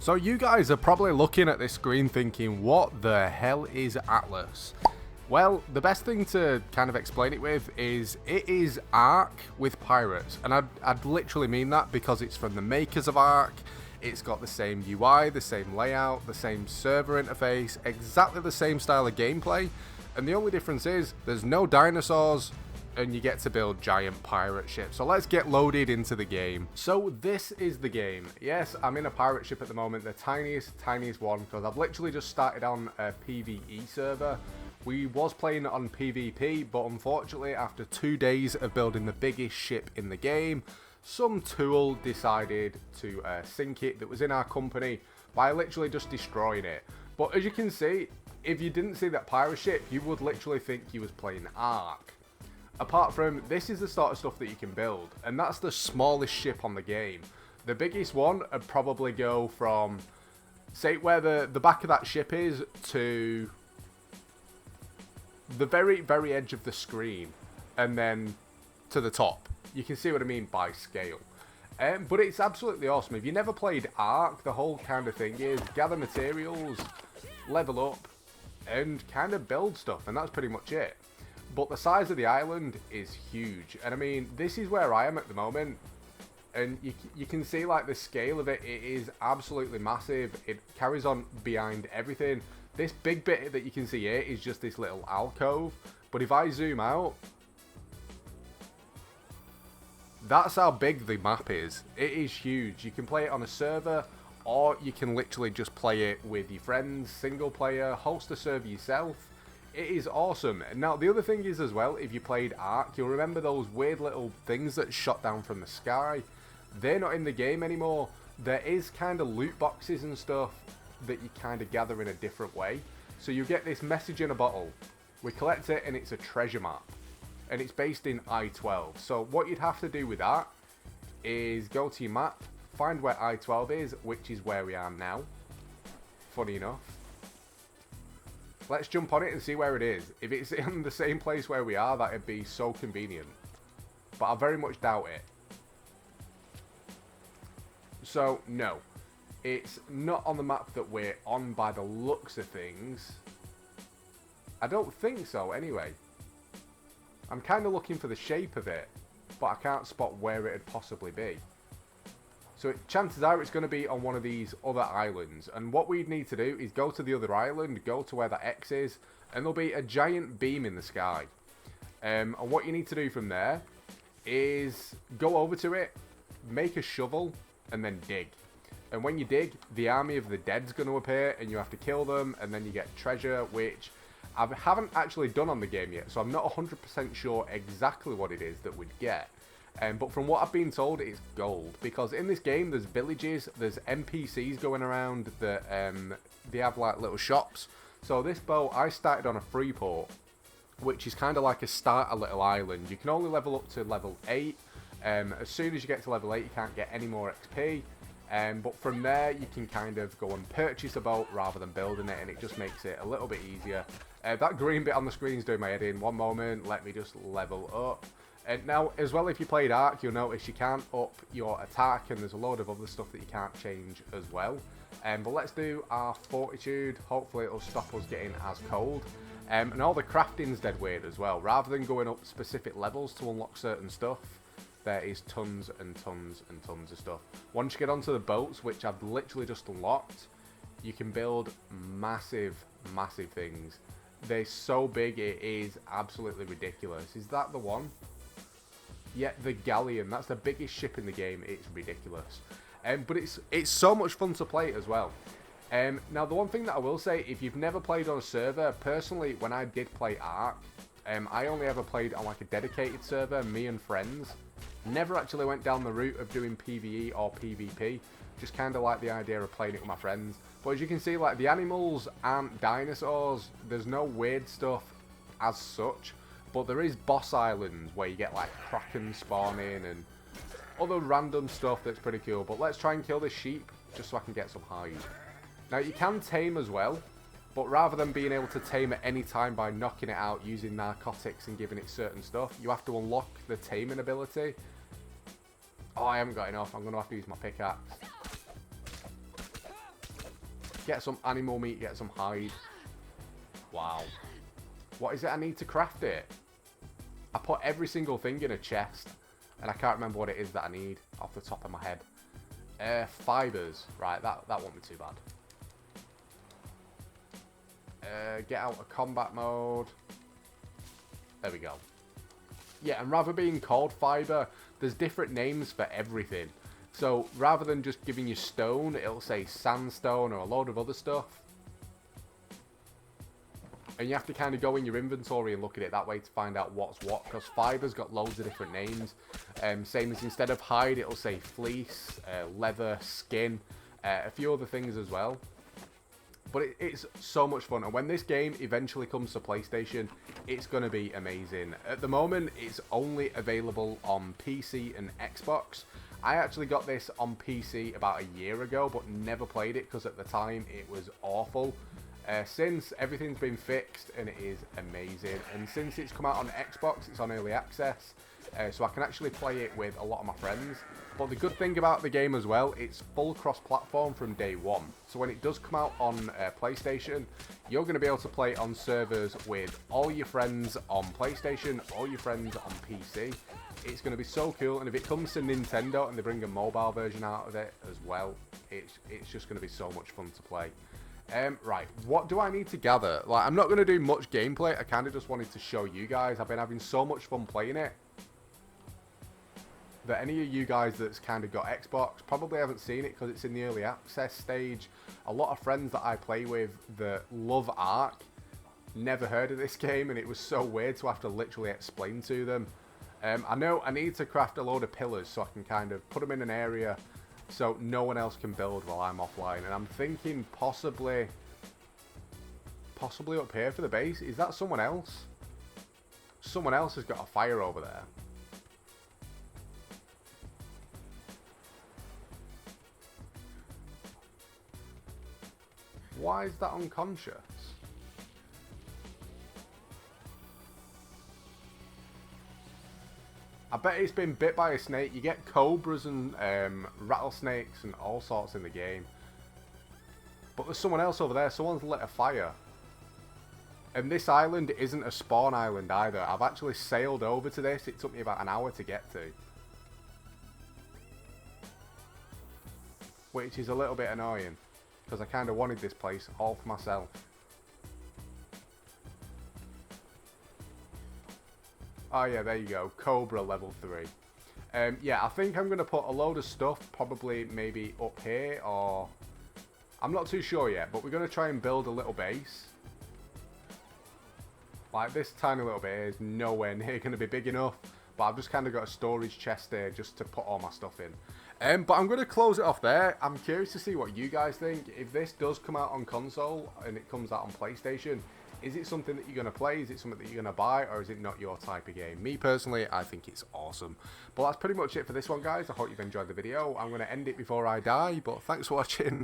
So you guys are probably looking at this screen thinking, what the hell is Atlas? Well, the best thing to kind of explain it with is it is Ark with pirates. And I'd literally mean that because it's from the makers of Ark. It's got the same UI, the same layout, the same server interface, exactly the same style of gameplay. And the only difference is there's no dinosaurs and you get to build giant pirate ships. So let's get loaded into the game. So this is the game. Yes, I'm in a pirate ship at the moment, the tiniest one, because I've literally just started on a PvE server. We was playing on PvP, but unfortunately after 2 days of building the biggest ship in the game, some tool decided to sink it that was in our company by literally just destroying it. But as you can see, if you didn't see that pirate ship, you would literally think you was playing Ark. Apart from, this is the sort of stuff that you can build, and that's the smallest ship on the game. The biggest one would probably go from, say, where the back of that ship is to the very, very edge of the screen, and then to the top. You can see what I mean by scale. But it's absolutely awesome. If you never played Ark, the whole kind of thing is gather materials, level up, and kind of build stuff, and that's pretty much it. But the size of the island is huge, and I mean, this is where I am at the moment, and you can see like the scale of it. It is absolutely massive. It carries on behind everything. This big bit that you can see here is just this little alcove, but if I zoom out, that's how big the map is. It is huge. You can play it on a server, or you can literally just play it with your friends, single player, host a server yourself. It is awesome. Now, the other thing is as well, if you played Ark, you'll remember those weird little things that shot down from the sky. They're not in the game anymore. There is kind of loot boxes and stuff that you kind of gather in a different way. So you get this message in a bottle. We collect it and it's a treasure map. And it's based in I-12. So what you'd have to do with that is go to your map, find where I-12 is, which is where we are now. Funny enough. Let's jump on it and see where it is. If it's in the same place where we are, that'd be so convenient. But I very much doubt it. So, no. It's not on the map that we're on by the looks of things. I don't think so, anyway. I'm kind of looking for the shape of it, but I can't spot where it'd possibly be. So chances are it's going to be on one of these other islands. And what we'd need to do is go to the other island, go to where that X is, and there'll be a giant beam in the sky. And what you need to do from there is go over to it, make a shovel, and then dig. And when you dig, the army of the dead's going to appear, and you have to kill them, and then you get treasure, which I haven't actually done on the game yet, so I'm not 100% sure exactly what it is that we'd get. But from what I've been told, it's gold. Because in this game, there's villages, there's NPCs going around that they have like little shops. So this boat, I started on a free port, which is kind of like a starter little island. You can only level up to level 8. As soon as you get to level 8, you can't get any more XP. But from there, you can kind of go and purchase a boat rather than building it, and it just makes it a little bit easier. That green bit on the screen is doing my head in. One moment, let me just level up. And now, as well, if you played Ark, you'll notice you can't up your attack, and there's a load of other stuff that you can't change as well. But let's do our fortitude. Hopefully it'll stop us getting as cold. And all the crafting's dead weird as well. Rather than going up specific levels to unlock certain stuff, there is tons and tons and tons of stuff. Once you get onto the boats, which I've literally just unlocked, you can build massive, massive things. They're so big, it is absolutely ridiculous. Is that the one? Yeah, the Galleon. That's the biggest ship in the game. It's ridiculous. But it's so much fun to play as well. Now, the one thing that I will say, if you've never played on a server, personally, when I did play Ark, I only ever played on like a dedicated server, me and friends. Never actually went down the route of doing PvE or PvP. Just kind of like the idea of playing it with my friends. But as you can see, like the animals aren't dinosaurs. There's no weird stuff as such. But there is boss islands where you get like kraken spawning and other random stuff that's pretty cool. But let's try and kill this sheep just so I can get some hide. Now you can tame as well, but rather than being able to tame at any time by knocking it out using narcotics and giving it certain stuff, you have to unlock the taming ability. Oh, I haven't got enough. I'm going to have to use my pickaxe. Get some animal meat, get some hide. Wow. What is it I need to craft it? I put every single thing in a chest, and I can't remember what it is that I need off the top of my head. Fibers. Right, that won't be too bad. Get out of combat mode. There we go. Yeah, and rather being called fiber, there's different names for everything. So rather than just giving you stone, it'll say sandstone or a load of other stuff. And you have to kind of go in your inventory and look at it that way to find out what's what, because fiber's got loads of different names. Same as instead of hide, it'll say fleece, leather, skin, a few other things as well. But it's so much fun, and when this game eventually comes to PlayStation, it's going to be amazing. At the moment, it's only available on PC and Xbox. I actually got this on PC about a year ago, but never played it because at the time it was awful. Since, everything's been fixed and it is amazing. And since it's come out on Xbox, it's on early access. So I can actually play it with a lot of my friends. But the good thing about the game as well, it's full cross-platform from day one. So when it does come out on PlayStation, you're going to be able to play on servers with all your friends on PlayStation, all your friends on PC. It's going to be so cool, and if it comes to Nintendo and they bring a mobile version out of it as well, it's just going to be so much fun to play. Right, what do I need to gather? Like, I'm not going to do much gameplay, I kind of just wanted to show you guys. I've been having so much fun playing it that any of you guys that's kind of got Xbox probably haven't seen it because it's in the early access stage. A lot of friends that I play with that love Ark never heard of this game, and it was so weird to have to literally explain to them. I know I need to craft a load of pillars so I can kind of put them in an area so no one else can build while I'm offline. And I'm thinking possibly up here for the base. Is that someone else? Someone else has got a fire over there. Why is that unconscious? I bet it's been bit by a snake. You get cobras and rattlesnakes and all sorts in the game. But there's someone else over there. Someone's lit a fire. And this island isn't a spawn island either. I've actually sailed over to this. It took me about an hour to get to. Which is a little bit annoying, because I kind of wanted this place all for myself. Oh yeah, there you go. Cobra level 3. Yeah, I think I'm going to put a load of stuff probably maybe up here, or... I'm not too sure yet, but we're going to try and build a little base. Like, this tiny little bit is nowhere near going to be big enough, but I've just kind of got a storage chest there just to put all my stuff in. But I'm going to close it off there. I'm curious to see what you guys think. If this does come out on console and it comes out on PlayStation, is it something that you're going to play? Is it something that you're going to buy? Or is it not your type of game? Me personally, I think it's awesome. But that's pretty much it for this one, guys. I hope you've enjoyed the video. I'm going to end it before I die, but thanks for watching.